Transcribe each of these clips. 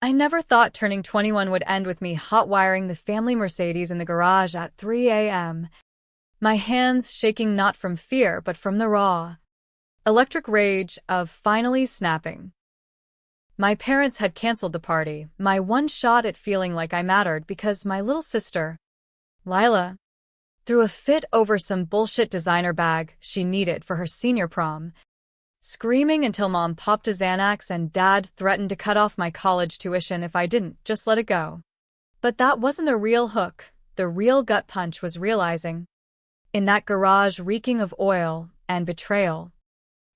I never thought turning 21 would end with me hot-wiring the family Mercedes in the garage at 3 a.m., my hands shaking not from fear but from the raw, electric rage of finally snapping. My parents had canceled the party, my one shot at feeling like I mattered, because my little sister, Lila, threw a fit over some bullshit designer bag she needed for her senior prom, screaming until Mom popped a Xanax and Dad threatened to cut off my college tuition if I didn't just let it go. But that wasn't the real hook. The real gut punch was realizing, in that garage reeking of oil and betrayal,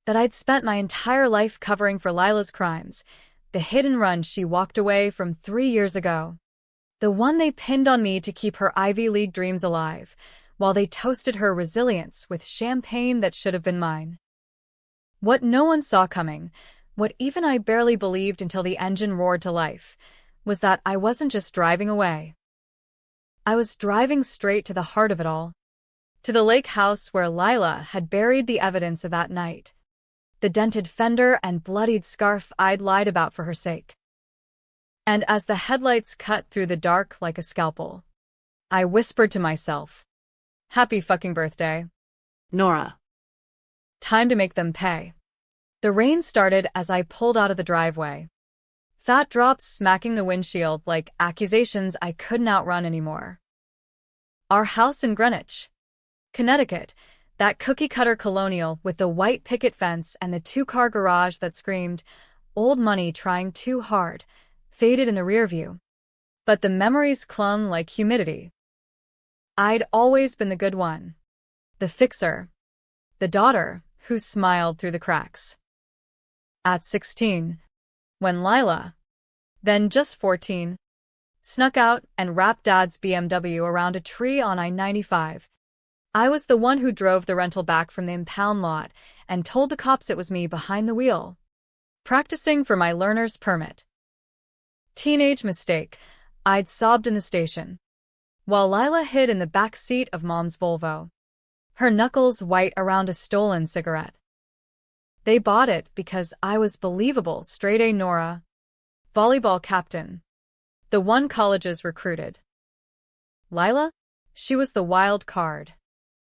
that I'd spent my entire life covering for Lila's crimes, the hit and run she walked away from 3 years ago. The one they pinned on me to keep her Ivy League dreams alive, while they toasted her resilience with champagne that should have been mine. What no one saw coming, what even I barely believed until the engine roared to life, was that I wasn't just driving away. I was driving straight to the heart of it all. To the lake house where Lila had buried the evidence of that night. The dented fender and bloodied scarf I'd lied about for her sake. And as the headlights cut through the dark like a scalpel, I whispered to myself, "Happy fucking birthday, Nora." Time to make them pay. The rain started as I pulled out of the driveway. Fat drops smacking the windshield like accusations I couldn't outrun anymore. Our house in Greenwich, Connecticut, that cookie-cutter colonial with the white picket fence and the two-car garage that screamed, old money trying too hard, faded in the rearview. But the memories clung like humidity. I'd always been the good one. The fixer. The daughter who smiled through the cracks. At 16, when Lila, then just 14, snuck out and wrapped Dad's BMW around a tree on I-95, I was the one who drove the rental back from the impound lot and told the cops it was me behind the wheel, practicing for my learner's permit. Teenage mistake, I'd sobbed in the station, while Lila hid in the back seat of Mom's Volvo, her knuckles white around a stolen cigarette. They bought it because I was believable, straight-A Nora, volleyball captain, the one colleges recruited. Lila? She was the wild card.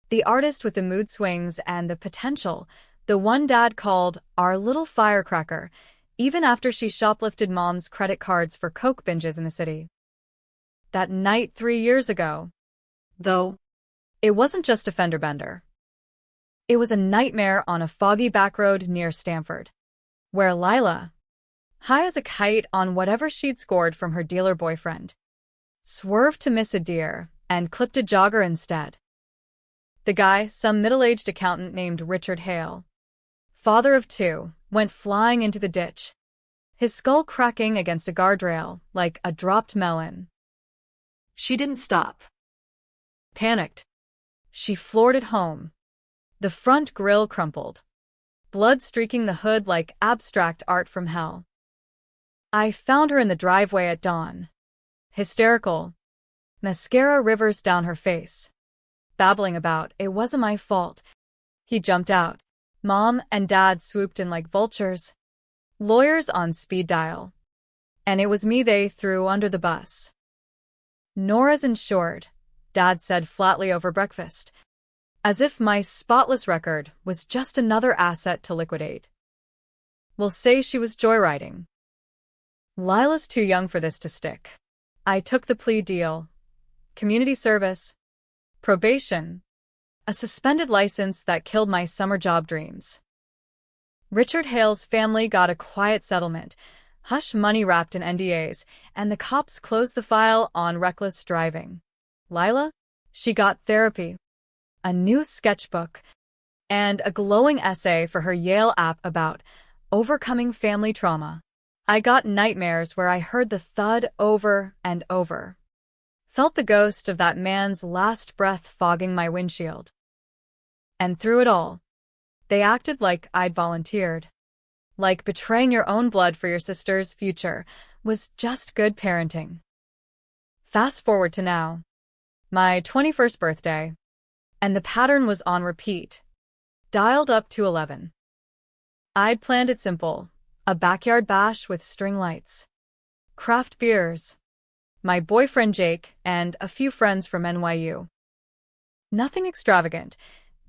The artist with the mood swings and the potential, the one Dad called our little firecracker, even after she shoplifted Mom's credit cards for coke binges in the city. That night 3 years ago, though, it wasn't just a fender bender. It was a nightmare on a foggy back road near Stamford, where Lila, high as a kite on whatever she'd scored from her dealer boyfriend, swerved to miss a deer and clipped a jogger instead. The guy, some middle-aged accountant named Richard Hale, father of 2, went flying into the ditch, his skull cracking against a guardrail like a dropped melon. She didn't stop. Panicked, she floored it home. The front grille crumpled, blood streaking the hood like abstract art from hell. I found her in the driveway at dawn, hysterical, mascara rivers down her face, babbling about, "It wasn't my fault." He jumped out. Mom and Dad swooped in like vultures, lawyers on speed dial. And it was me they threw under the bus. "Nora's insured," Dad said flatly over breakfast, as if my spotless record was just another asset to liquidate. "We'll say she was joyriding." Lila's too young for this to stick. I took the plea deal. Community service, probation, a suspended license that killed my summer job dreams. Richard Hale's family got a quiet settlement, hush money wrapped in NDAs, and the cops closed the file on reckless driving. Lila? She got therapy, a new sketchbook, and a glowing essay for her Yale app about overcoming family trauma. I got nightmares where I heard the thud over and over. Felt the ghost of that man's last breath fogging my windshield. And through it all, they acted like I'd volunteered. Like betraying your own blood for your sister's future was just good parenting. Fast forward to now, my 21st birthday, and the pattern was on repeat, dialed up to 11. I'd planned it simple, a backyard bash with string lights, craft beers, my boyfriend Jake, and a few friends from NYU. Nothing extravagant,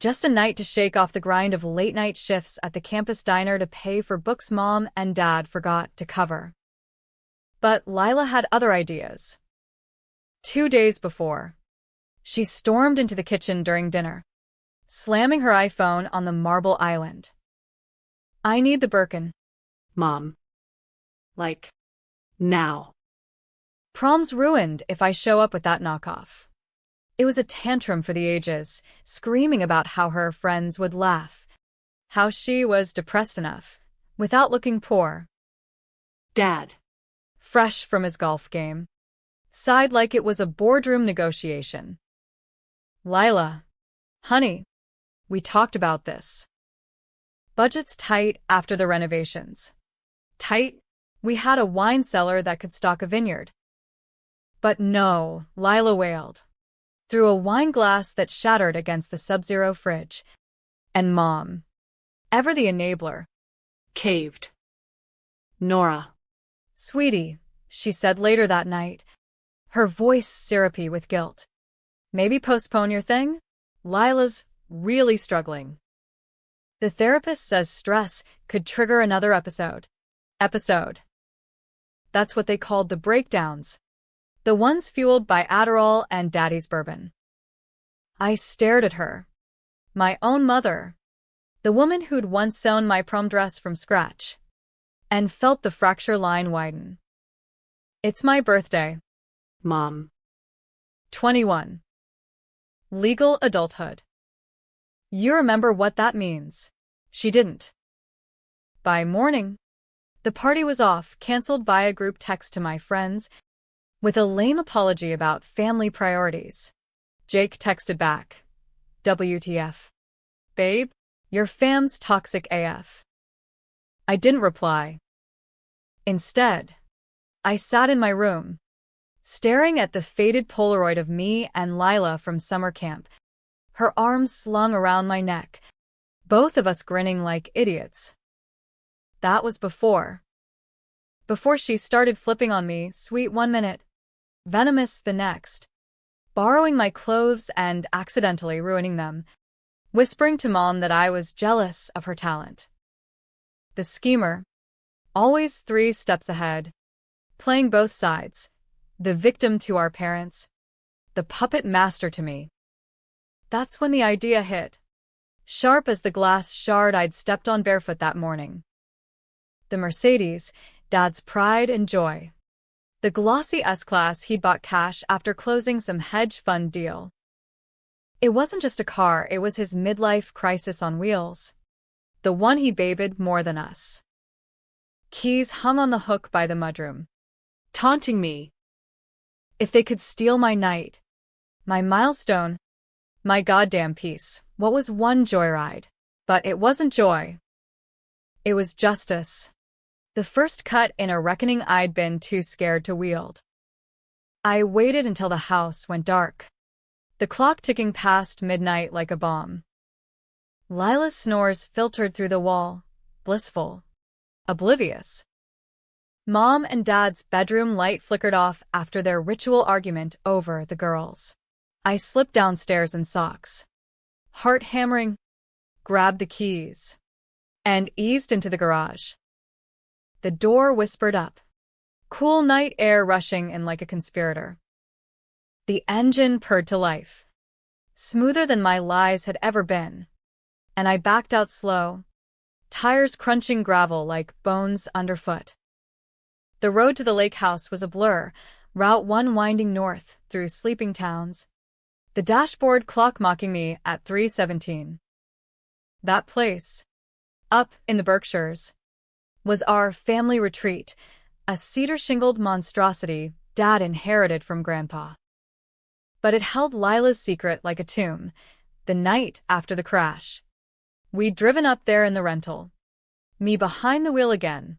just a night to shake off the grind of late-night shifts at the campus diner to pay for books Mom and Dad forgot to cover. But Lila had other ideas. 2 days before, she stormed into the kitchen during dinner, slamming her iPhone on the marble island. I need the Birkin. Mom. Like, now. Prom's ruined if I show up with that knockoff. It was a tantrum for the ages, screaming about how her friends would laugh, how she was depressed enough, without looking poor. Dad. Fresh from his golf game, sighed like it was a boardroom negotiation. Lila, honey, we talked about this. Budget's tight after the renovations. Tight? We had a wine cellar that could stock a vineyard. But no, Lila wailed, through a wine glass that shattered against the sub-zero fridge. And Mom, ever the enabler, Caved. Nora. Sweetie, she said later that night, her voice syrupy with guilt. Maybe postpone your thing? Lila's really struggling. The therapist says stress could trigger another episode. That's what they called the breakdowns. The ones fueled by Adderall and Daddy's bourbon. I stared at her. My own mother. The woman who'd once sewn my prom dress from scratch. And felt the fracture line widen. It's my birthday. Mom. 21. Legal adulthood. You remember what that means. She didn't. By morning, the party was off, canceled via group text to my friends, with a lame apology about family priorities. Jake texted back, WTF. Babe, your fam's toxic AF. I didn't reply. Instead, I sat in my room, staring at the faded Polaroid of me and Lila from summer camp, her arms slung around my neck, both of us grinning like idiots. That was before she started flipping on me, sweet 1 minute, venomous the next, borrowing my clothes and accidentally ruining them, whispering to Mom that I was jealous of her talent. The schemer, always 3 steps ahead, playing both sides, the victim to our parents, the puppet master to me. That's when the idea hit, sharp as the glass shard I'd stepped on barefoot that morning. The Mercedes, Dad's pride and joy. The glossy S-Class he'd bought cash after closing some hedge fund deal. It wasn't just a car, it was his midlife crisis on wheels. The one he babied more than us. Keys hung on the hook by the mudroom, Taunting me. If they could steal my night, my milestone, my goddamn peace, what was one joyride? But it wasn't joy. It was justice. The first cut in a reckoning I'd been too scared to wield. I waited until the house went dark, the clock ticking past midnight like a bomb. Lila's snores filtered through the wall, blissful, oblivious. Mom and Dad's bedroom light flickered off after their ritual argument over the girls. I slipped downstairs in socks, heart hammering, grabbed the keys, and eased into the garage. The door whispered up, cool night air rushing in like a conspirator. The engine purred to life, smoother than my lies had ever been, and I backed out slow, tires crunching gravel like bones underfoot. The road to the lake house was a blur, Route 1 winding north through sleeping towns, the dashboard clock mocking me at 3:17. That place, up in the Berkshires, was our family retreat, a cedar-shingled monstrosity Dad inherited from Grandpa. But it held Lila's secret like a tomb. The night after the crash, we'd driven up there in the rental, me behind the wheel again,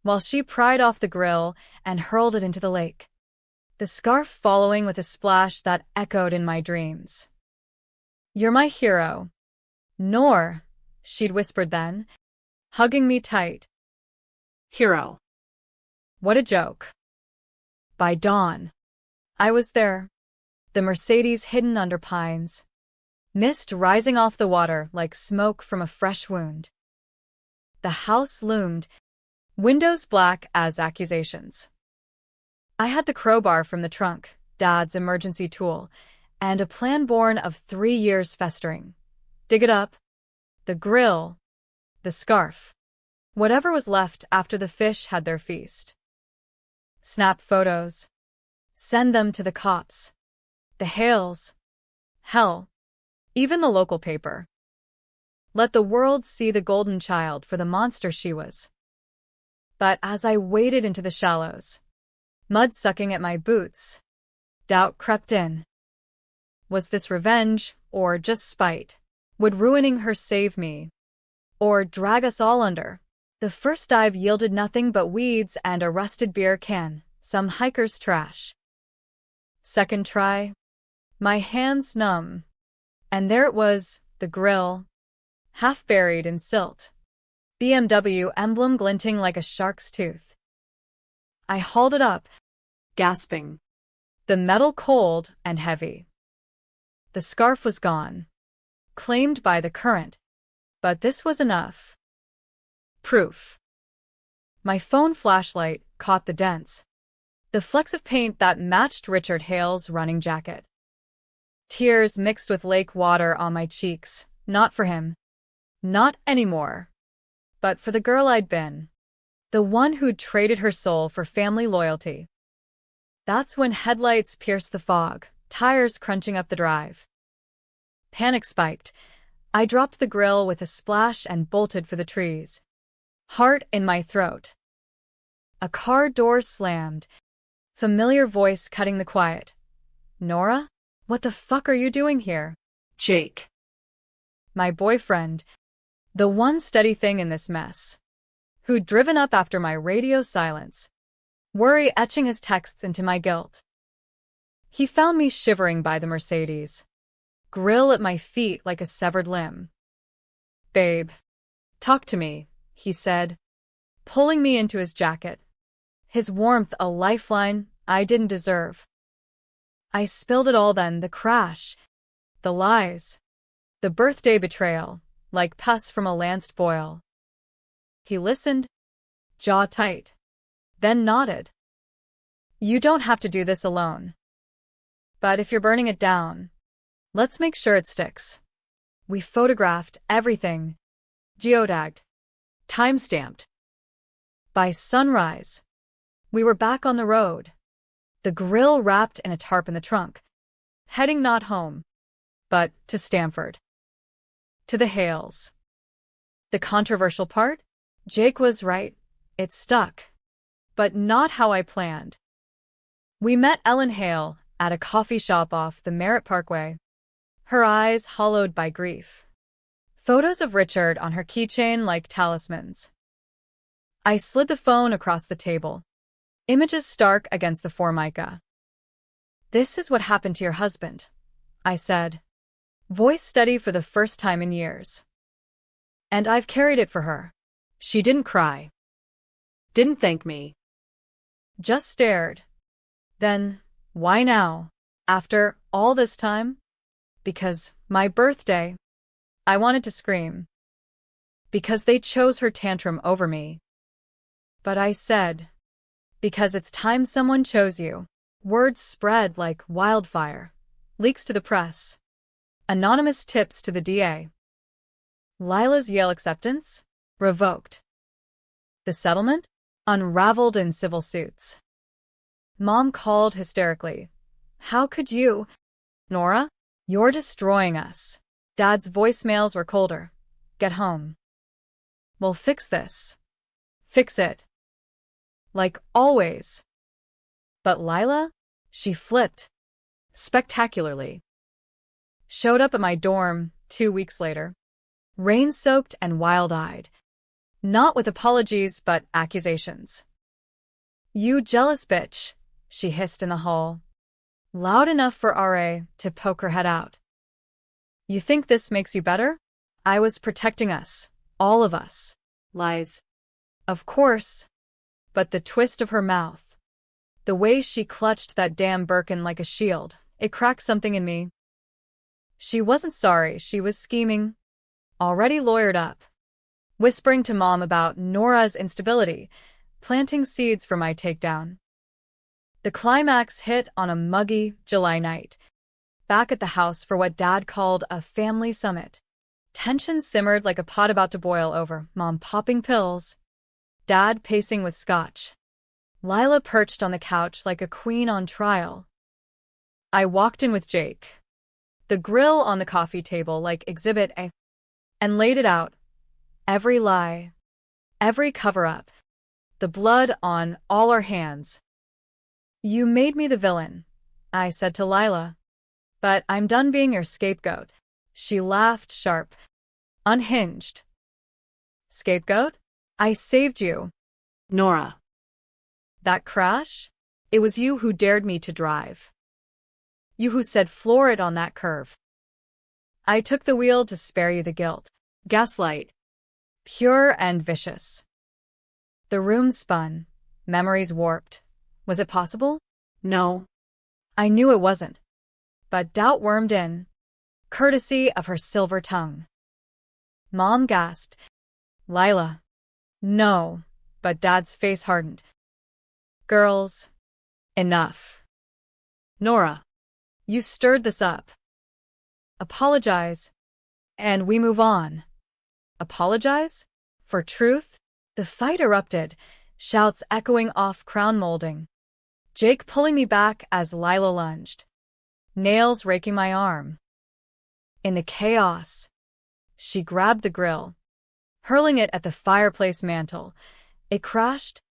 while she pried off the grill and hurled it into the lake, the scarf following with a splash that echoed in my dreams. You're my hero, Nor, she'd whispered then, hugging me tight. Hero. What a joke. By dawn, I was there, the Mercedes hidden under pines, mist rising off the water like smoke from a fresh wound. The house loomed, windows black as accusations. I had the crowbar from the trunk, Dad's emergency tool, and a plan born of 3 years festering. Dig it up, the grill, the scarf, whatever was left after the fish had their feast. Snap photos. Send them to the cops. The Hales. Hell, even the local paper. Let the world see the golden child for the monster she was. But as I waded into the shallows, mud sucking at my boots, doubt crept in. Was this revenge, or just spite? Would ruining her save me, or drag us all under? The first dive yielded nothing but weeds and a rusted beer can, some hiker's trash. Second try, my hands numb, and there it was, the grill, half buried in silt, BMW emblem glinting like a shark's tooth. I hauled it up, gasping. the metal cold and heavy. The scarf was gone, claimed by the current, but this was enough. Proof. My phone flashlight caught the dents, the flecks of paint that matched Richard Hale's running jacket. Tears mixed with lake water on my cheeks, not for him. Not anymore. But for the girl I'd been. The one who'd traded her soul for family loyalty. That's when headlights pierced the fog, tires crunching up the drive. Panic spiked. I dropped the grill with a splash and bolted for the trees. Heart in my throat. A car door slammed. Familiar voice cutting the quiet. Nora? What the fuck are you doing here? Jake. My boyfriend. The one steady thing in this mess. Who'd driven up after my radio silence. Worry etching his texts into my guilt. He found me shivering by the Mercedes. Grill at my feet like a severed limb. Babe. Talk to me, he said, pulling me into his jacket. His warmth a lifeline I didn't deserve. I spilled it all then, the crash, the lies, the birthday betrayal, like pus from a lanced boil. He listened, jaw tight, then nodded. You don't have to do this alone. But if you're burning it down, let's make sure it sticks. We photographed everything, geotagged, time-stamped. By sunrise, we were back on the road, the grill wrapped in a tarp in the trunk, heading not home, but to Stamford. To the Hales. The controversial part? Jake was right, it stuck. But not how I planned. We met Ellen Hale at a coffee shop off the Merritt Parkway, her eyes hollowed by grief. Photos of Richard on her keychain like talismans. I slid the phone across the table, images stark against the Formica. This is what happened to your husband, I said, voice steady for the first time in years. And I've carried it for her. She didn't cry. Didn't thank me. Just stared. Then, why now? After all this time? Because my birthday. I wanted to scream. Because they chose her tantrum over me. But I said, because it's time someone chose you. Words spread like wildfire. Leaks to the press. Anonymous tips to the DA. Lila's Yale acceptance? Revoked. The settlement? Unraveled in civil suits. Mom called hysterically. How could you? Nora? You're destroying us. Dad's voicemails were colder. Get home. We'll fix this. Fix it. Like always. But Lila? She flipped. Spectacularly. Showed up at my dorm 2 weeks later. Rain-soaked and wild-eyed. Not with apologies, but accusations. You jealous bitch, she hissed in the hall. Loud enough for RA to poke her head out. You think this makes you better? I was protecting us, all of us. Lies. Of course. But the twist of her mouth. The way she clutched that damn Birkin like a shield, it cracked something in me. She wasn't sorry, she was scheming. Already lawyered up. Whispering to Mom about Nora's instability, planting seeds for my takedown. The climax hit on a muggy July night, back at the house for what Dad called a family summit. Tension simmered like a pot about to boil over, Mom popping pills, Dad pacing with scotch. Lila perched on the couch like a queen on trial. I walked in with Jake, the grill on the coffee table like Exhibit A, and laid it out. Every lie, every cover-up, the blood on all our hands. You made me the villain, I said to Lila. But I'm done being your scapegoat. She laughed sharp, unhinged. Scapegoat? I saved you. Nora. That crash? It was you who dared me to drive. You who said floor it on that curve. I took the wheel to spare you the guilt. Gaslight. Pure and vicious. The room spun, memories warped. Was it possible? No. I knew it wasn't. But doubt wormed in, courtesy of her silver tongue. Mom gasped. Lila. No, but Dad's face hardened. Girls. Enough. Nora. You stirred this up. Apologize. And we move on. Apologize? For truth? The fight erupted, shouts echoing off crown molding. Jake pulling me back as Lila lunged, nails raking my arm. In the chaos, she grabbed the grill, hurling it at the fireplace mantel. It crashed,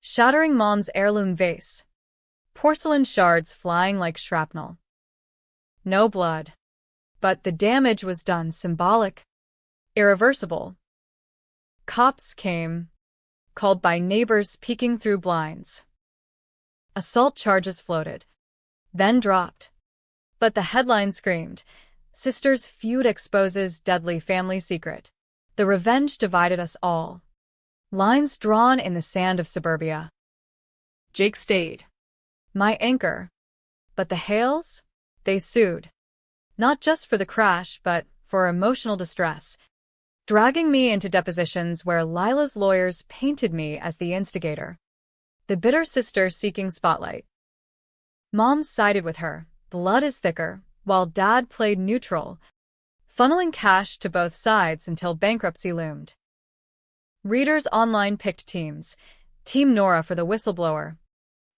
shattering Mom's heirloom vase, porcelain shards flying like shrapnel. No blood, but the damage was done, symbolic, irreversible. Cops came, called by neighbors peeking through blinds. Assault charges floated, then dropped. But the headline screamed, Sisters' feud exposes deadly family secret. The revenge divided us all. Lines drawn in the sand of suburbia. Jake stayed. My anchor. But the Hales? They sued. Not just for the crash, but for emotional distress, dragging me into depositions where Lila's lawyers painted me as the instigator. The bitter sister seeking spotlight. Mom sided with her, blood is thicker, while Dad played neutral, funneling cash to both sides until bankruptcy loomed. Readers online picked teams. Team Nora for the whistleblower.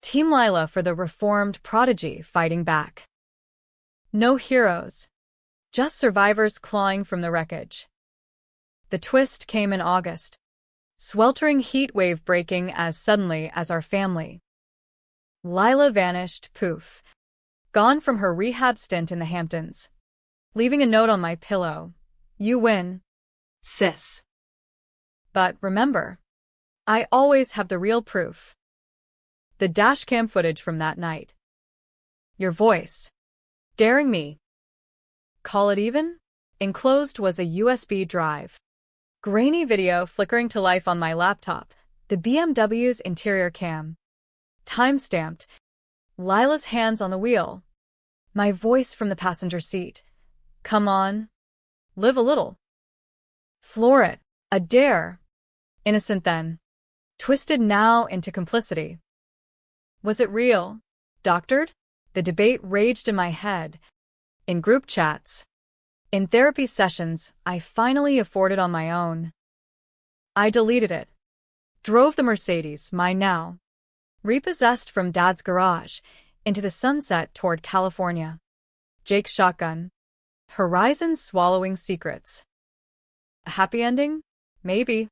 Team Lila for the reformed prodigy fighting back. No heroes. Just survivors clawing from the wreckage. The twist came in August. Sweltering heat wave breaking as suddenly as our family. Lila vanished, poof. Gone from her rehab stint in the Hamptons. Leaving a note on my pillow. You win. Sis. But remember, I always have the real proof. The dashcam footage from that night. Your voice. Daring me. Call it even? Enclosed was a USB drive. Grainy video flickering to life on my laptop, the BMW's interior cam. Time-stamped. Lila's hands on the wheel. My voice from the passenger seat. Come on. Live a little. Floor it. A dare. Innocent then. Twisted now into complicity. Was it real? Doctored? The debate raged in my head. In group chats. In therapy sessions I finally afforded on my own. I deleted it. Drove the Mercedes, mine now, repossessed from Dad's garage, into the sunset toward California. Jake's shotgun. Horizon swallowing secrets. A happy ending? Maybe.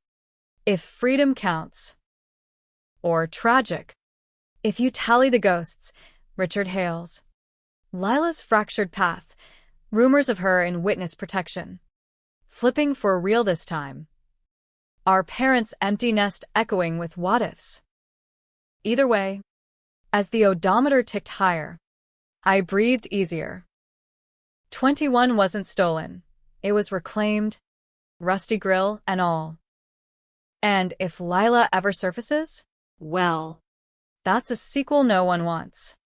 If freedom counts. Or tragic. If you tally the ghosts. Richard Hales. Lila's fractured path. Rumors of her in witness protection. Flipping for real this time. Our parents' empty nest echoing with what-ifs. Either way, as the odometer ticked higher, I breathed easier. 21 wasn't stolen. It was reclaimed, rusty grill and all. And if Lila ever surfaces? Well. That's a sequel no one wants.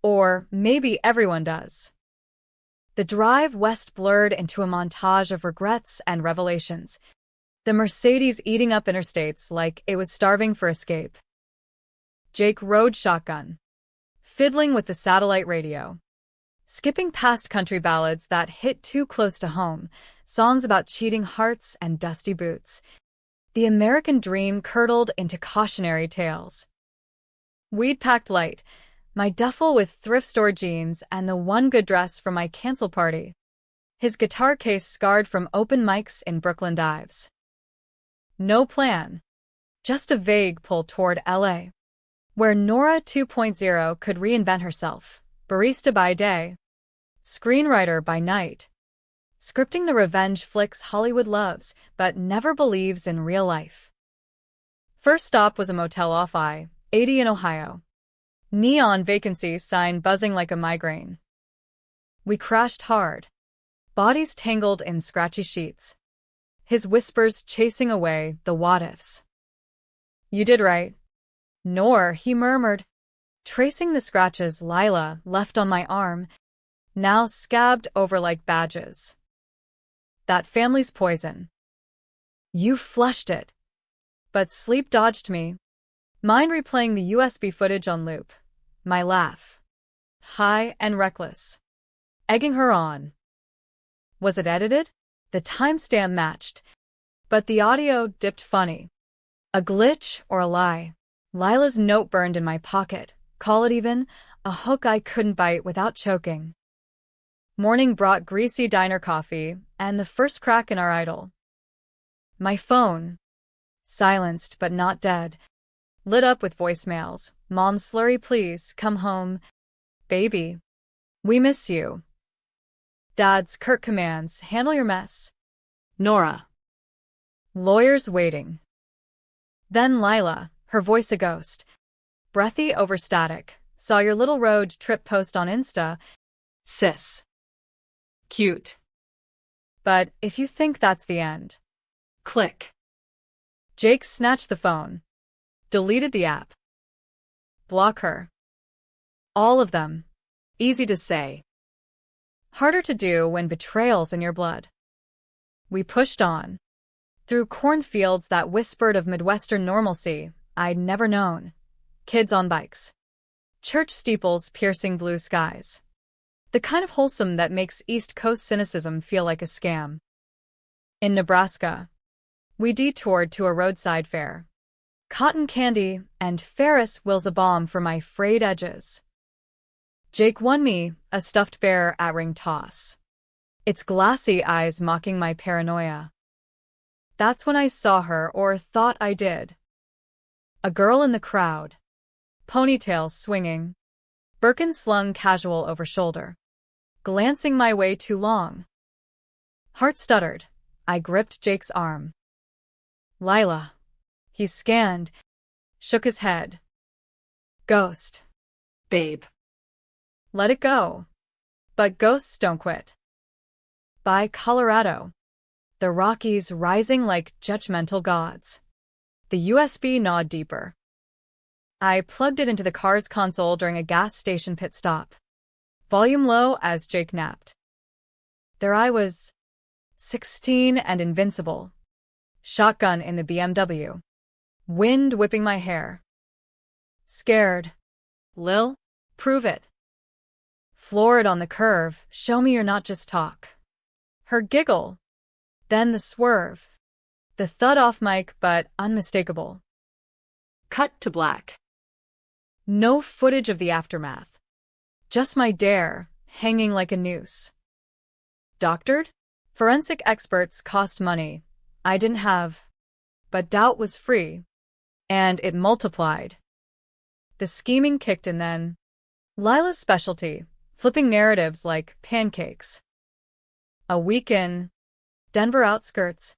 Or maybe everyone does. The drive west blurred into a montage of regrets and revelations. The Mercedes eating up interstates like it was starving for escape. Jake rode shotgun, fiddling with the satellite radio, skipping past country ballads that hit too close to home, songs about cheating hearts and dusty boots. The American dream curdled into cautionary tales. We'd packed light, my duffel with thrift store jeans and the one good dress from my cancel party. His guitar case scarred from open mics in Brooklyn dives. No plan. Just a vague pull toward LA, where Nora 2.0 could reinvent herself, barista by day, screenwriter by night, scripting the revenge flicks Hollywood loves but never believes in real life. First stop was a motel off I-80 in Ohio. Neon vacancy sign buzzing like a migraine. We crashed hard, bodies tangled in scratchy sheets, his whispers chasing away the what-ifs. You did right. Nor, he murmured, tracing the scratches Lila left on my arm, now scabbed over like badges. That family's poison. You flushed it. But sleep dodged me. Mine replaying the USB footage on loop. My laugh. High and reckless. Egging her on. Was it edited? The timestamp matched. But the audio dipped funny. A glitch or a lie. Lila's note burned in my pocket. Call it even a hook I couldn't bite without choking. Morning brought greasy diner coffee and the first crack in our idyll. My phone, silenced but not dead, lit up with voicemails. Mom slurry, please come home. Baby, we miss you. Dad's curt commands, handle your mess. Nora. Lawyers waiting. Then Lila, her voice a ghost. Breathy over static. Saw your little road trip post on Insta. Sis. Cute. But if you think that's the end. Click. Jake snatched the phone. Deleted the app. Block her. All of them. Easy to say. Harder to do when betrayal's in your blood. We pushed on. Through cornfields that whispered of Midwestern normalcy I'd never known. Kids on bikes. Church steeples piercing blue skies. The kind of wholesome that makes East Coast cynicism feel like a scam. In Nebraska, we detoured to a roadside fair. Cotton candy and Ferris wheels a balm for my frayed edges. Jake won me a stuffed bear at ring toss. Its glassy eyes mocking my paranoia. That's when I saw her, or thought I did. A girl in the crowd. Ponytails swinging. Birkin slung casual over shoulder. Glancing my way too long. Heart stuttered. I gripped Jake's arm. Lila. He scanned. Shook his head. Ghost. Babe. Let it go. But ghosts don't quit. By Colorado. The Rockies rising like judgmental gods. The USB gnawed deeper. I plugged it into the car's console during a gas station pit stop. Volume low as Jake napped. There I was, 16 and invincible. Shotgun in the BMW. Wind whipping my hair. Scared. Lil? Prove it. Floored on the curve, show me you're not just talk. Her giggle. Then the swerve. The thud off mic, but unmistakable. Cut to black. No footage of the aftermath. Just my dare, hanging like a noose. Doctored? Forensic experts cost money. I didn't have. But doubt was free. And it multiplied. The scheming kicked in then. Lila's specialty, flipping narratives like pancakes. A week in. Denver outskirts.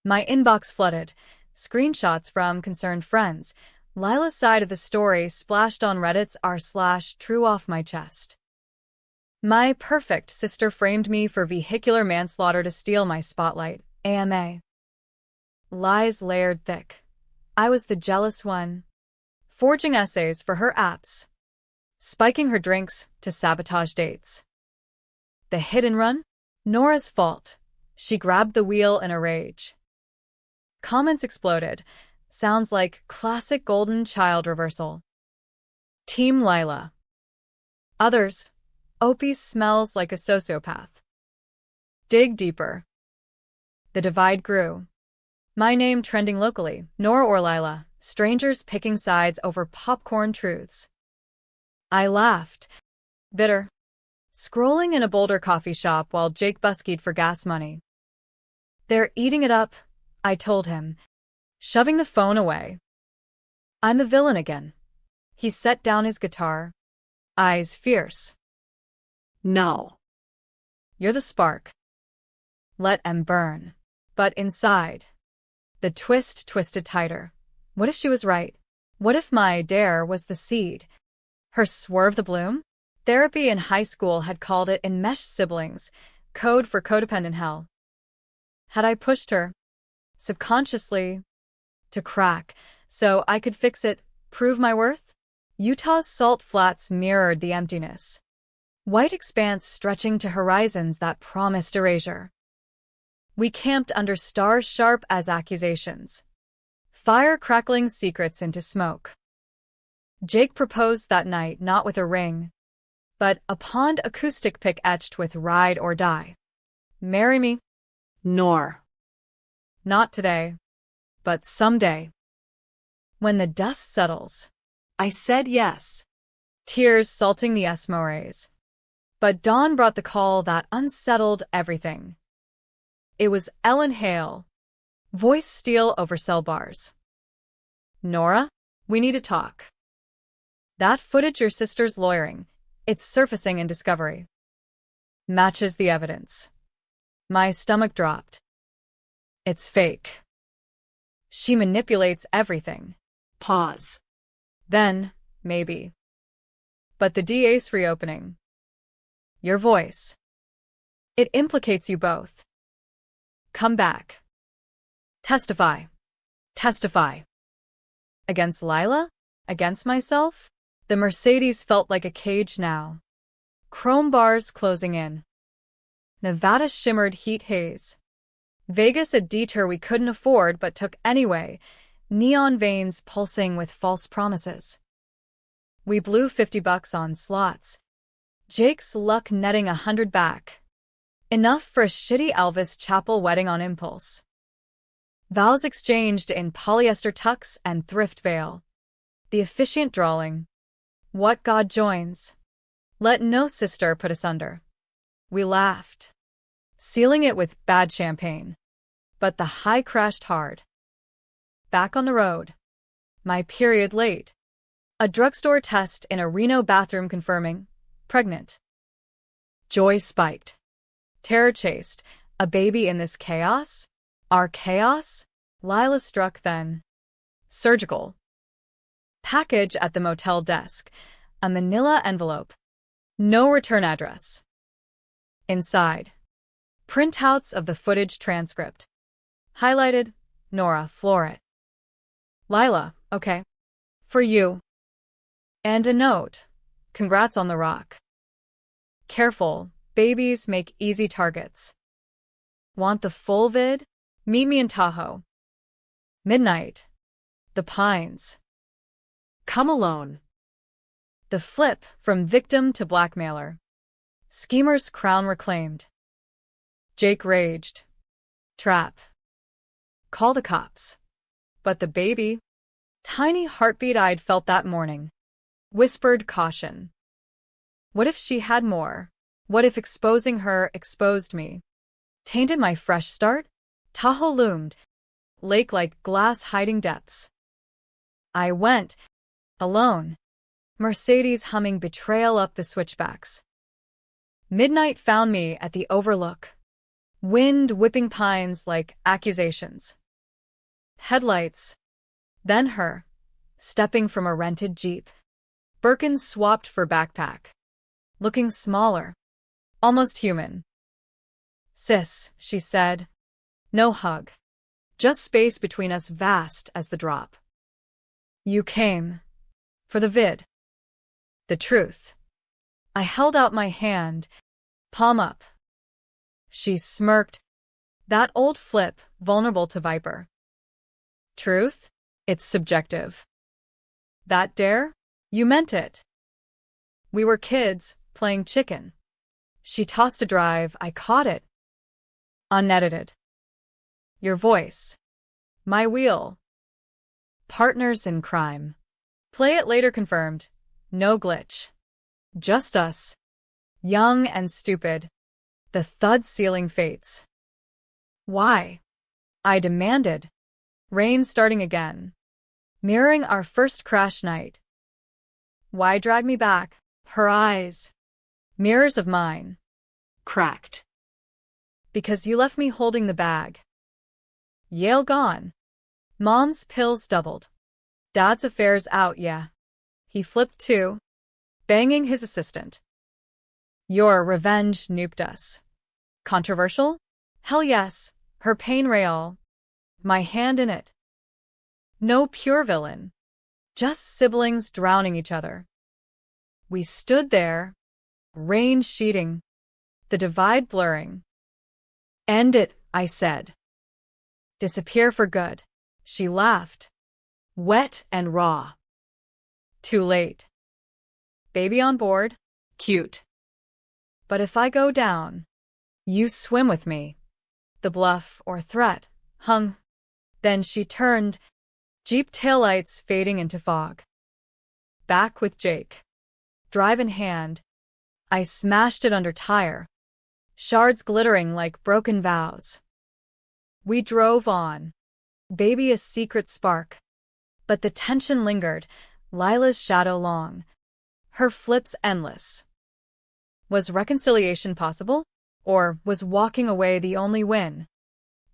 My inbox flooded. Screenshots from concerned friends. Lila's side of the story splashed on Reddit's r/true off my chest. My perfect sister framed me for vehicular manslaughter to steal my spotlight. AMA. Lies layered thick. I was the jealous one. forging essays for her apps, spiking her drinks to sabotage dates. The hit and run? Nora's fault. She grabbed the wheel in a rage. Comments exploded. Sounds like classic golden child reversal. Team Lila. Others. Opie smells like a sociopath. Dig deeper. The divide grew. My name trending locally, Nora or Lila, strangers picking sides over popcorn truths. I laughed. Bitter. Scrolling in a Boulder coffee shop while Jake buskied for gas money. They're eating it up, I told him, shoving the phone away. I'm the villain again. He set down his guitar, eyes fierce. No. You're the spark. Let 'em burn. But inside, the twist twisted tighter. What if she was right? What if my dare was the seed? Her swerve the bloom? Therapy in high school had called it enmeshed siblings, code for codependent hell. Had I pushed her, subconsciously, to crack, so I could fix it, prove my worth? Utah's salt flats mirrored the emptiness. White expanse stretching to horizons that promised erasure. We camped under stars sharp as accusations. Fire crackling secrets into smoke. Jake proposed that night not with a ring, but a pond acoustic pick etched with ride or die. Marry me? Nor. Not today, but someday. When the dust settles. I said yes. Tears salting the Esmores. But dawn brought the call that unsettled everything. It was Ellen Hale. Voice steel over cell bars. Nora, we need to talk. That footage your sister's lawyering, it's surfacing in Discovery. Matches the evidence. My stomach dropped. It's fake. She manipulates everything. Pause. Then, maybe. But the DA's reopening. Your voice. It implicates you both. Come back. Testify. Testify. Against Lila? Against myself? The Mercedes felt like a cage now. Chrome bars closing in. Nevada shimmered heat haze. Vegas a detour we couldn't afford but took anyway, neon veins pulsing with false promises. We blew $50 on slots. Jake's luck netting 100 back. Enough for a shitty Elvis Chapel wedding on impulse. Vows exchanged in polyester tux and thrift veil. The officiant drawling. What God joins. Let no sister put us under. We laughed, sealing it with bad champagne. But the high crashed hard. Back on the road. My period late. A drugstore test in a Reno bathroom confirming, pregnant. Joy spiked. Terror chased. A baby in this chaos? Our chaos? Lila struck then. Surgical. Package at the motel desk. A manila envelope. No return address. Inside. Printouts of the footage transcript. Highlighted, Nora, floor it. Lila, okay. For you. And a note. Congrats on the rock. Careful, babies make easy targets. Want the full vid? Meet me in Tahoe. Midnight. The Pines. Come alone. The flip from victim to blackmailer. Schemer's crown reclaimed. Jake raged. Trap. Call the cops. But the baby, tiny heartbeat I'd felt that morning, whispered caution. What if she had more? What if exposing her exposed me? Tainted my fresh start? Tahoe loomed, lake like glass hiding depths. I went, alone, Mercedes humming betrayal up the switchbacks. Midnight found me at the overlook. Wind whipping pines like accusations. Headlights. Then her, stepping from a rented Jeep. Birkin swapped for backpack. Looking smaller. Almost human. Sis, she said. No hug. Just space between us vast as the drop. You came. For the vid. The truth. I held out my hand, palm up. She smirked. That old flip, vulnerable to Viper. Truth? It's subjective. That dare? You meant it. We were kids, playing chicken. She tossed a drive, I caught it. Unedited. Your voice. My wheel. Partners in crime. Play it later confirmed. No glitch. Just us. Young and stupid. The thud ceiling fates. Why? I demanded. Rain starting again. Mirroring our first crash night. Why drag me back? Her eyes. Mirrors of mine. Cracked. Because you left me holding the bag. Yale gone. Mom's pills doubled. Dad's affairs out, yeah. He flipped too, banging his assistant. Your revenge nuked us. Controversial? Hell yes, her pain real. My hand in it. No pure villain. Just siblings drowning each other. We stood there, rain sheeting, the divide blurring. End it, I said. Disappear for good. She laughed. Wet and raw. Too late. Baby on board? Cute. But if I go down, you swim with me. The bluff or threat hung. Then she turned, Jeep taillights fading into fog. Back with Jake. Drive in hand. I smashed it under tire. Shards glittering like broken vows. We drove on. Baby a secret spark. But the tension lingered, Lila's shadow long. Her flips endless. Was reconciliation possible? Or was walking away the only win?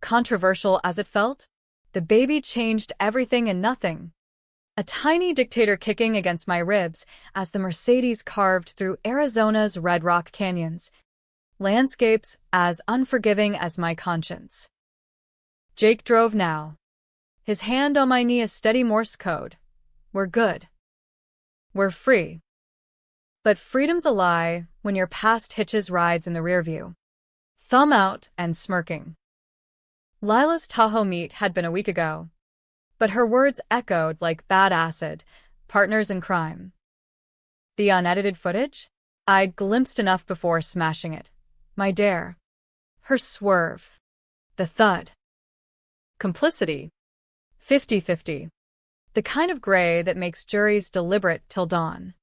Controversial as it felt, the baby changed everything and nothing. A tiny dictator kicking against my ribs as the Mercedes carved through Arizona's Red Rock canyons. Landscapes as unforgiving as my conscience. Jake drove now. His hand on my knee a steady Morse code. We're good. We're free. But freedom's a lie when your past hitches rides in the rearview. Thumb out and smirking. Lila's Tahoe meet had been a week ago, but her words echoed like bad acid, partners in crime. The unedited footage? I'd glimpsed enough before smashing it. My dare. Her swerve. The thud. Complicity. 50-50. The kind of gray that makes juries deliberate till dawn.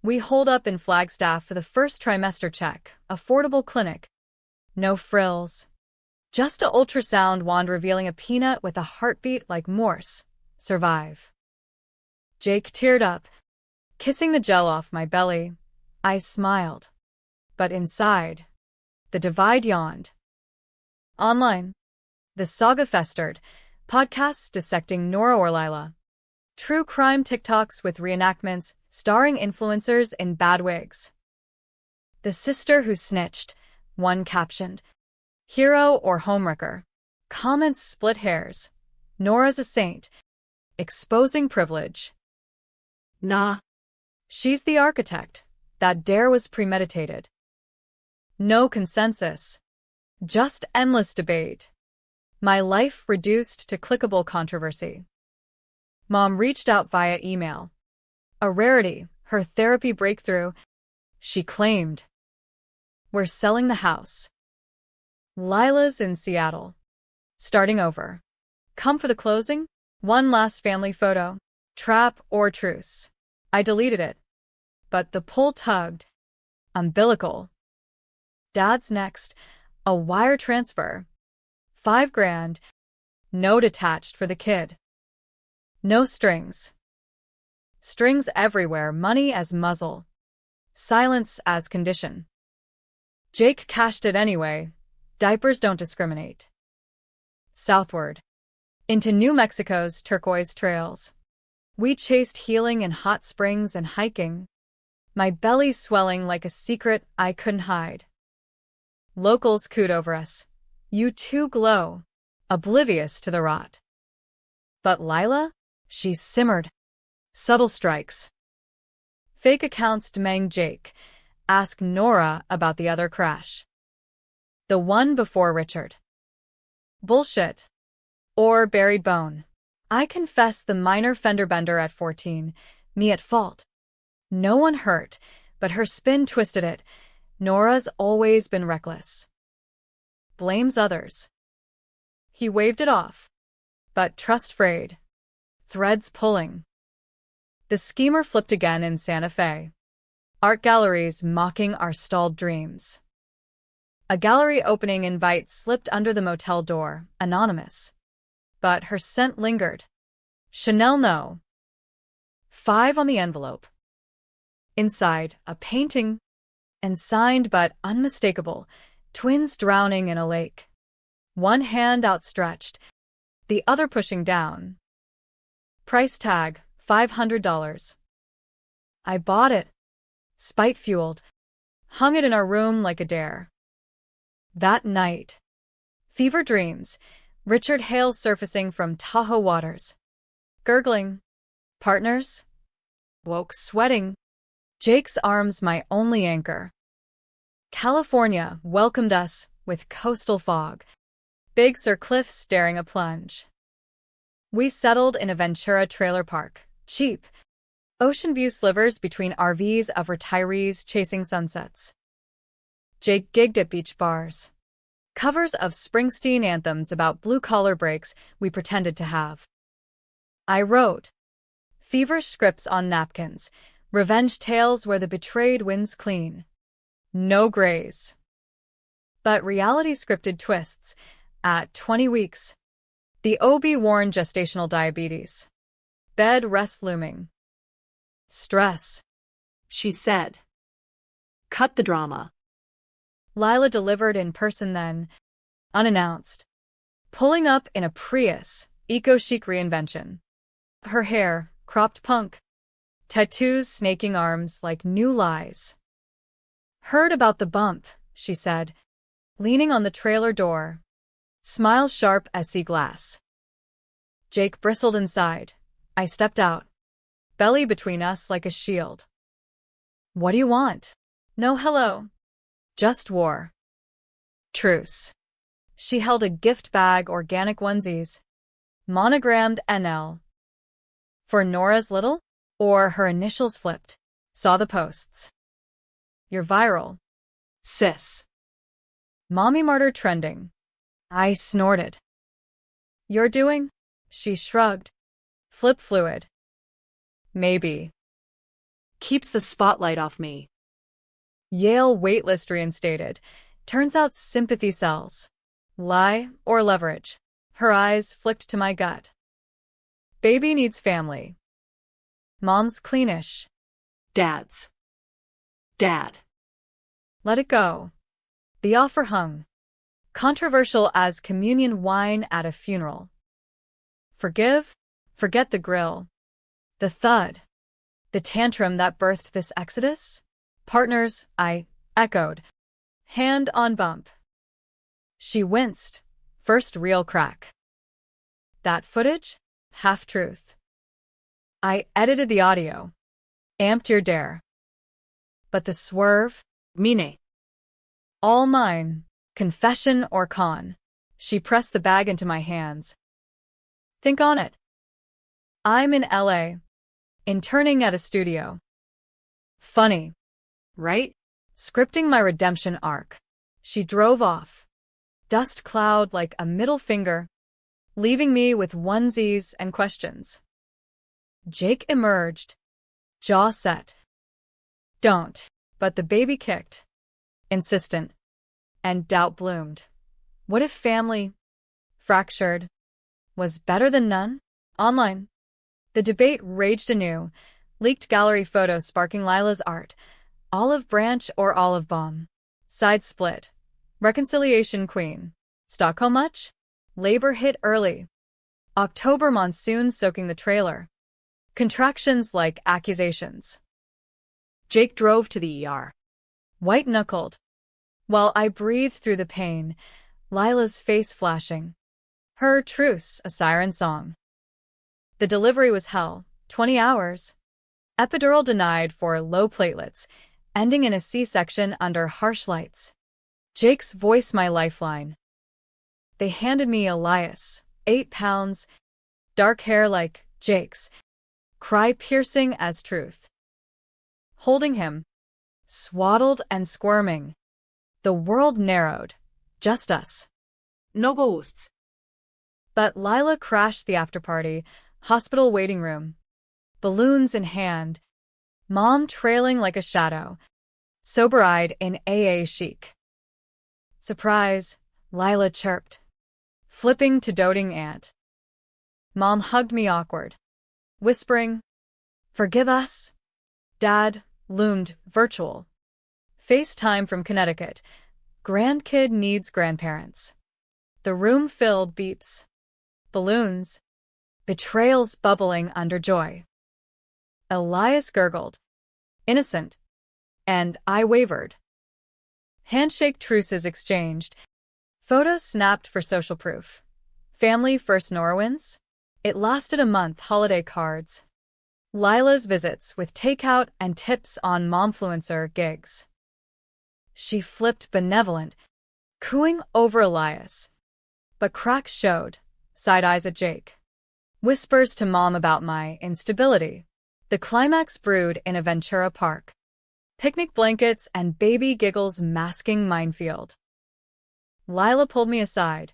We holed up in Flagstaff for the first trimester check, affordable clinic. No frills. Just a ultrasound wand revealing a peanut with a heartbeat like Morse. Survive. Jake teared up, kissing the gel off my belly. I smiled. But inside, the divide yawned. Online, the saga festered, podcasts dissecting Nora or Lila. True crime TikToks with reenactments starring influencers in bad wigs. The sister who snitched, one captioned, hero or homewrecker. Comments split hairs. Nora's a saint. Exposing privilege. Nah. She's the architect. That dare was premeditated. No consensus. Just endless debate. My life reduced to clickable controversy. Mom reached out via email. A rarity, her therapy breakthrough. She claimed. We're selling the house. Lila's in Seattle. Starting over. Come for the closing? One last family photo. Trap or truce. I deleted it. But the pull tugged. Umbilical. Dad's next. A wire transfer. $5,000. Note attached for the kid. No strings. Strings everywhere, money as muzzle. Silence as condition. Jake cashed it anyway. Diapers don't discriminate. Southward. Into New Mexico's turquoise trails. We chased healing in hot springs and hiking. My belly swelling like a secret I couldn't hide. Locals cooed over us. You two glow. Oblivious to the rot. But Lila? She simmered. Subtle strikes. Fake accounts demang Jake. Ask Nora about the other crash. The one before Richard. Bullshit. Or buried bone. I confess the minor fender bender at 14. Me at fault. No one hurt, but her spin twisted it. Nora's always been reckless. Blames others. He waved it off. But trust frayed. Threads pulling. The schemer flipped again in Santa Fe. Art galleries mocking our stalled dreams. A gallery opening invite slipped under the motel door, anonymous. But her scent lingered. Chanel no. 5 on the envelope. Inside, a painting, and signed but unmistakable, twins drowning in a lake. One hand outstretched, the other pushing down. Price tag, $500. I bought it, spite-fueled, hung it in our room like a dare. That night, fever dreams, Richard Hale surfacing from Tahoe waters. Gurgling. Partners? Woke sweating. Jake's arms my only anchor. California welcomed us with coastal fog. Big Sur cliffs staring a plunge. We settled in a Ventura trailer park. Cheap. Ocean view slivers between RVs of retirees chasing sunsets. Jake gigged at beach bars. Covers of Springsteen anthems about blue-collar breaks we pretended to have. I wrote feverish scripts on napkins, revenge tales where the betrayed wins clean. No grays. But reality scripted twists. At 20 weeks. The OB-worn gestational diabetes. Bed rest looming. Stress. She said. Cut the drama. Lila delivered in person then, unannounced. Pulling up in a Prius, eco-chic reinvention. Her hair, cropped punk. Tattoos snaking arms like new lies. Heard about the bump, she said, leaning on the trailer door. Smile sharp as sea glass. Jake bristled inside. I stepped out. Belly between us like a shield. What do you want? No hello. Just war. Truce. She held a gift bag, organic onesies. Monogrammed NL. For Nora's little? Or her initials flipped. Saw the posts. You're viral. Sis. Mommy martyr trending. I snorted. You're doing? She shrugged. Flip fluid. Maybe. Keeps the spotlight off me. Yale waitlist reinstated. Turns out sympathy sells. Lie or leverage. Her eyes flicked to my gut. Baby needs family. Mom's cleanish. Dad's. Dad. Let it go. The offer hung. Controversial as communion wine at a funeral. Forgive? Forget the grill. The thud. The tantrum that birthed this exodus? Partners, I echoed. Hand on bump. She winced. First real crack. That footage? Half-truth. I edited the audio. Amped your dare. But the swerve? Mine. All mine. Confession or con. She pressed the bag into my hands. Think on it. I'm in LA. Interning at a studio. Funny. Right? Scripting my redemption arc. She drove off. Dust cloud like a middle finger, leaving me with onesies and questions. Jake emerged. Jaw set. Don't. But the baby kicked. Insistent. And doubt bloomed. What if family, fractured, was better than none? Online. The debate raged anew. Leaked gallery photos sparking Lila's art. Olive branch or olive bomb. Side split. Reconciliation queen. Stockholm much? Labor hit early. October monsoon soaking the trailer. Contractions like accusations. Jake drove to the ER. White-knuckled. While I breathed through the pain, Lila's face flashing. Her truce, a siren song. The delivery was hell. 20 hours. Epidural denied for low platelets, ending in a C-section under harsh lights. Jake's voice my lifeline. They handed me Elias, 8 pounds, dark hair like Jake's, cry piercing as truth. Holding him, swaddled and squirming, the world narrowed, just us. No ghosts. But Lila crashed the after-party, hospital waiting room, balloons in hand, Mom trailing like a shadow, sober-eyed in AA chic. Surprise, Lila chirped, flipping to doting aunt. Mom hugged me awkward, whispering, "Forgive us." Dad loomed virtual. FaceTime from Connecticut. Grandkid needs grandparents. The room filled beeps, balloons, betrayals bubbling under joy. Elias gurgled, innocent, and I wavered. Handshake truces exchanged. Photos snapped for social proof. Family first Norwins? It lasted a month. Holiday cards. Lila's visits with takeout and tips on momfluencer gigs. She flipped benevolent, cooing over Elias. But cracks showed, side eyes at Jake. Whispers to Mom about my instability. The climax brewed in a Ventura park. Picnic blankets and baby giggles masking minefield. Lila pulled me aside.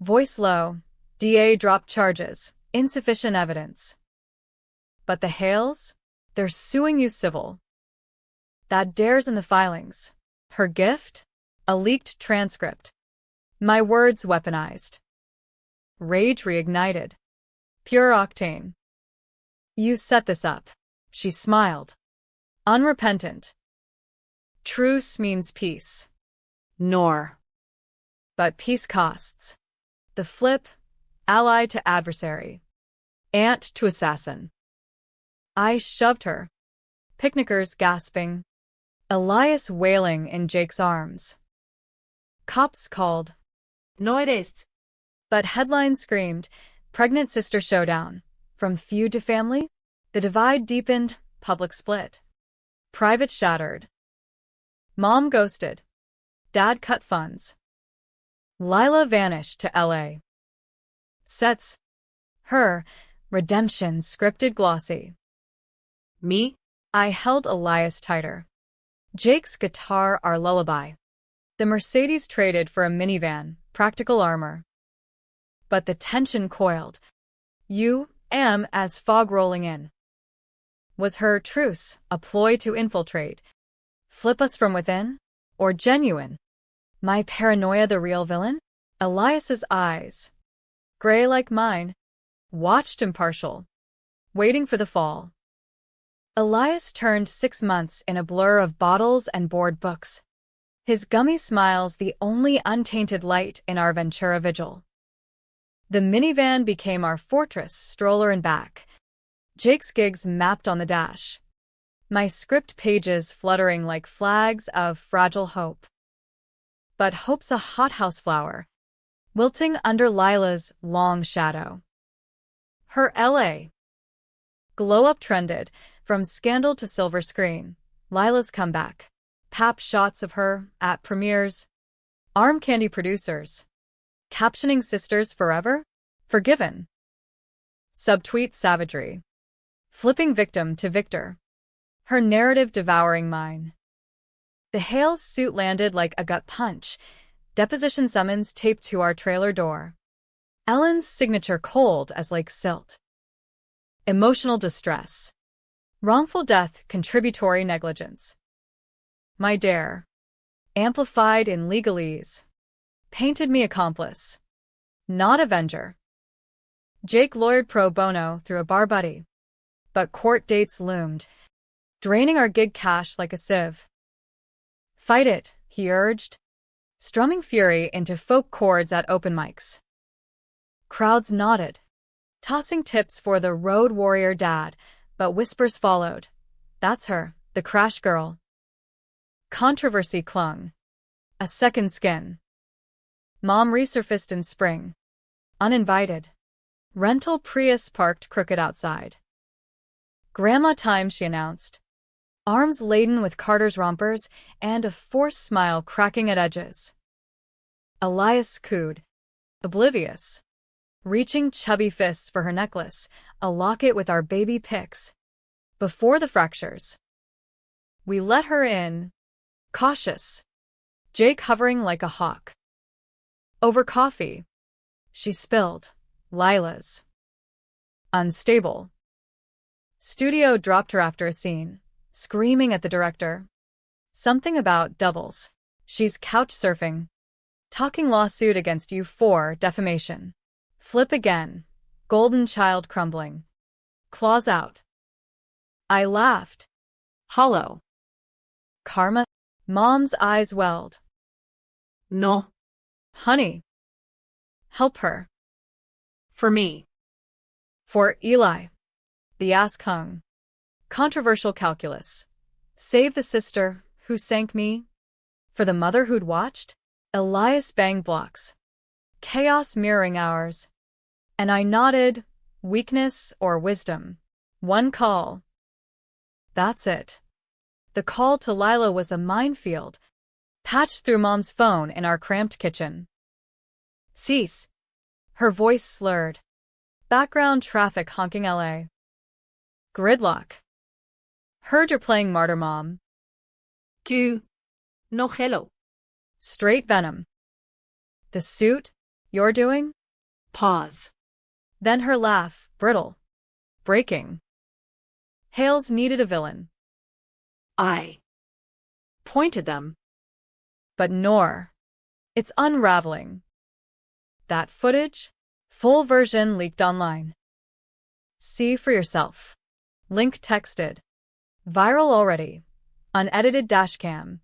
Voice low. DA dropped charges. Insufficient evidence. But the Hales? They're suing you civil. That dares in the filings. Her gift? A leaked transcript. My words weaponized. Rage reignited. Pure octane. You set this up. She smiled. Unrepentant. Truce means peace. Nor. But peace costs. The flip, ally to adversary. Aunt to assassin. I shoved her. Picnickers gasping. Elias wailing in Jake's arms. Cops called. No eres. But headlines screamed, pregnant sister showdown. From feud to family, the divide deepened, public split. Private shattered. Mom ghosted. Dad cut funds. Lila vanished to LA. Sets. Her. Redemption scripted glossy. Me? I held Elias tighter. Jake's guitar our lullaby. The Mercedes traded for a minivan, practical armor. But the tension coiled. As fog rolling in. Was her truce a ploy to infiltrate? Flip us from within? Or genuine? My paranoia the real villain? Elias's eyes, gray like mine, watched impartial, waiting for the fall. Elias turned 6 months in a blur of bottles and board books. His gummy smiles the only untainted light in our Ventura vigil. The minivan became our fortress, stroller and back. Jake's gigs mapped on the dash. My script pages fluttering like flags of fragile hope. But hope's a hothouse flower, wilting under Lila's long shadow. Her LA glow-up trended, from scandal to silver screen. Lila's comeback. Pap shots of her at premieres. Arm candy producers. Captioning sisters forever? Forgiven. Subtweet savagery. Flipping victim to victor. Her narrative devouring mine. The Hales suit landed like a gut punch. Deposition summons taped to our trailer door. Ellen's signature cold as like silt. Emotional distress. Wrongful death, contributory negligence. My dare. Amplified in legalese. Painted me accomplice. Not avenger. Jake lawyered pro bono through a bar buddy. But court dates loomed, draining our gig cash like a sieve. Fight it, he urged, strumming fury into folk chords at open mics. Crowds nodded, tossing tips for the road warrior dad, but whispers followed. That's her, the crash girl. Controversy clung. A second skin. Mom resurfaced in spring. Uninvited. Rental Prius parked crooked outside. Grandma time, she announced, arms laden with Carter's rompers and a forced smile cracking at edges. Elias cooed, oblivious, reaching chubby fists for her necklace, a locket with our baby pics. Before the fractures. We let her in, cautious, Jake hovering like a hawk. Over coffee. She spilled. Lila's. Unstable. Studio dropped her after a scene, screaming at the director. Something about doubles. She's couch surfing. Talking lawsuit against you for defamation. Flip again. Golden child crumbling. Claws out. I laughed. Hollow. Karma? Mom's eyes welled. No. Honey. Help her. For me. For Eli. The ask hung. Controversial calculus. Save the sister who sank me. For the mother who'd watched. Elias banged blocks. Chaos mirroring ours. And I nodded. Weakness or wisdom. One call. That's it. The call to Lila was a minefield, patched through Mom's phone in our cramped kitchen. Cease. Her voice slurred. Background traffic honking LA. Gridlock. Heard you're playing martyr, Mom. Q. No hello. Straight venom. The suit you're doing? Pause. Then her laugh, brittle. Breaking. Hales needed a villain. I pointed them. But nor. It's unraveling. That footage? Full version leaked online. See for yourself. Link texted. Viral already. Unedited dashcam.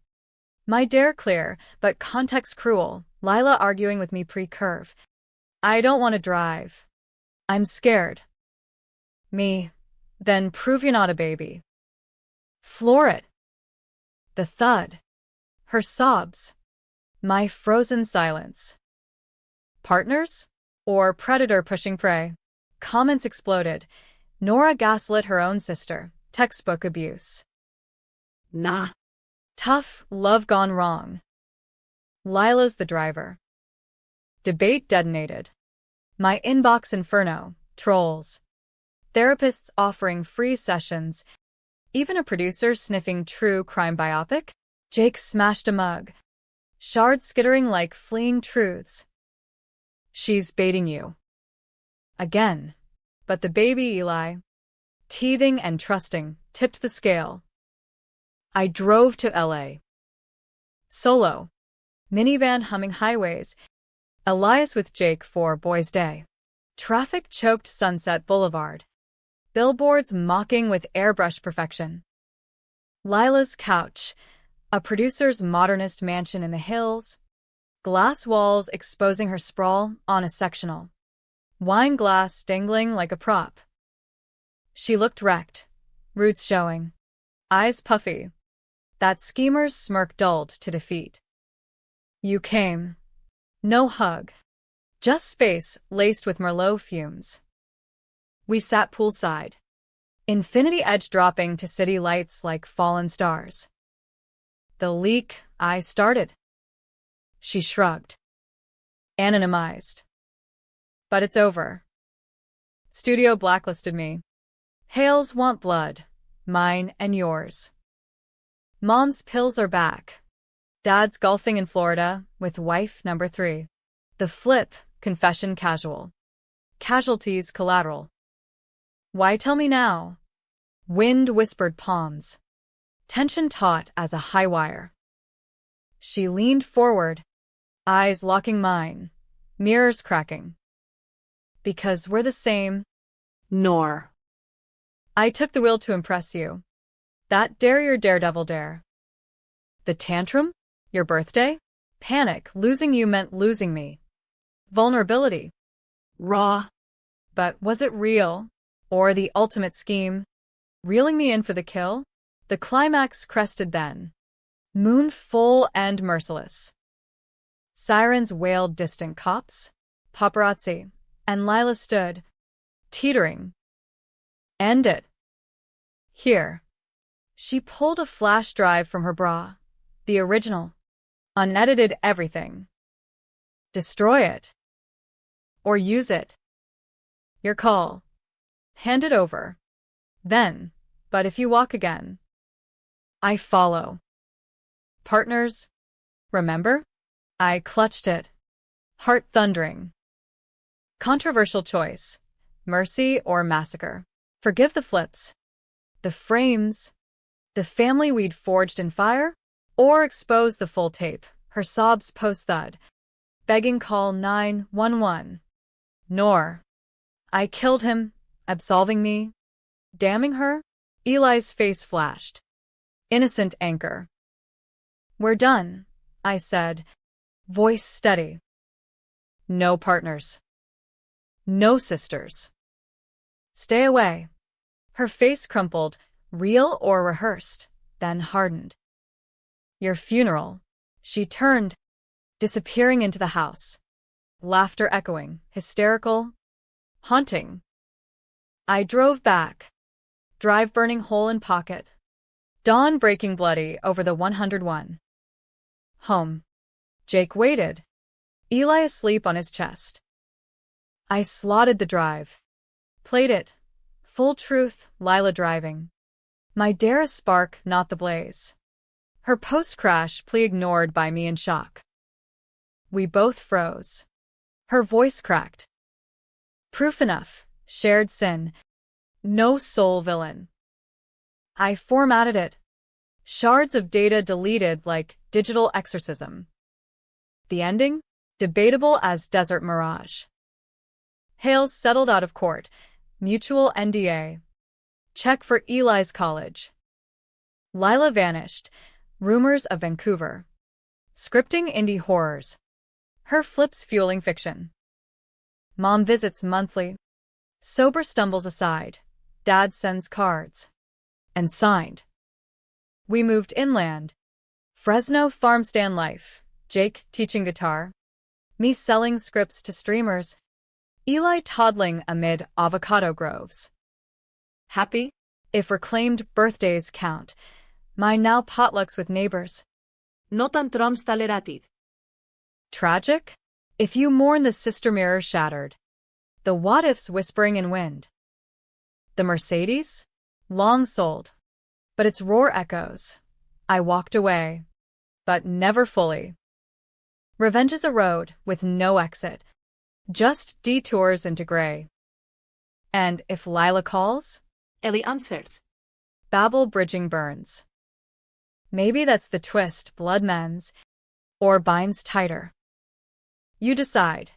My dare clear, but context cruel. Lila arguing with me pre-curve. I don't want to drive. I'm scared. Me. Then prove you're not a baby. Floor it. The thud. Her sobs. My frozen silence. Partners? Or predator pushing prey? Comments exploded. Nora gaslit her own sister. Textbook abuse. Nah. Tough love gone wrong. Lila's the driver. Debate detonated. My inbox inferno. Trolls. Therapists offering free sessions. Even a producer sniffing true crime biopic? Jake smashed a mug. Shards skittering like fleeing truths. She's baiting you. Again. But the baby Eli, teething and trusting, tipped the scale. I drove to LA. Solo. Minivan humming highways. Elias with Jake for Boys' Day. Traffic choked Sunset Boulevard. Billboards mocking with airbrush perfection. Lila's couch, a producer's modernist mansion in the hills. Glass walls exposing her sprawl on a sectional. Wine glass dangling like a prop. She looked wrecked, roots showing. Eyes puffy. That schemer's smirk dulled to defeat. You came. No hug. Just space laced with Merlot fumes. We sat poolside. Infinity edge dropping to city lights like fallen stars. The leak I started. She shrugged. Anonymized. But it's over. Studio blacklisted me. Hales want blood. Mine and yours. Mom's pills are back. Dad's golfing in Florida with wife number 3. The flip, confession casual. Casualties collateral. Why tell me now? Wind whispered palms. Tension taut as a high wire. She leaned forward, eyes locking mine, mirrors cracking. Because we're the same. Nor. I took the wheel to impress you. That dare your daredevil dare. The tantrum? Your birthday? Panic, losing you meant losing me. Vulnerability. Raw. But was it real? Or the ultimate scheme? Reeling me in for the kill? The climax crested then. Moon full and merciless. Sirens wailed distant cops. Paparazzi. And Lila stood, teetering. End it. Here. She pulled a flash drive from her bra. The original. Unedited everything. Destroy it. Or use it. Your call. Hand it over. Then, but if you walk again, I follow. Partners, remember? I clutched it. Heart thundering. Controversial choice. Mercy or massacre. Forgive the flips. The frames. The family we'd forged in fire? Or expose the full tape, her sobs post-thud. Begging call 911. Nor. I killed him, absolving me. Damning her? Eli's face flashed. Innocent anchor. We're done, I said, voice steady. No partners. No sisters. Stay away. Her face crumpled, real or rehearsed, then hardened. Your funeral. She turned, disappearing into the house. Laughter echoing, hysterical, haunting. I drove back. Drive burning hole in pocket. Dawn breaking bloody over the 101. Home. Jake waited. Eli asleep on his chest. I slotted the drive. Played it. Full truth, Lila driving. My Dara spark, not the blaze. Her post-crash plea ignored by me in shock. We both froze. Her voice cracked. Proof enough. Shared sin. No soul villain. I formatted it. Shards of data deleted like digital exorcism. The ending? Debatable as desert mirage. Hales settled out of court. Mutual NDA. Check for Eli's college. Lila vanished. Rumors of Vancouver. Scripting indie horrors. Her flips fueling fiction. Mom visits monthly. Sober stumbles aside. Dad sends cards. And signed. We moved inland. Fresno farm stand life. Jake teaching guitar. Me selling scripts to streamers. Eli toddling amid avocado groves. Happy? If reclaimed birthdays count. Mine now potlucks with neighbors. No tantrum staleratid. Tragic? If you mourn the sister mirror shattered. The what-ifs whispering in wind. The Mercedes? Long sold. But its roar echoes. I walked away. But never fully. Revenge is a road with no exit. Just detours into gray. And if Lila calls? Eli answers. Babel bridging burns. Maybe that's the twist blood mends. Or binds tighter. You decide.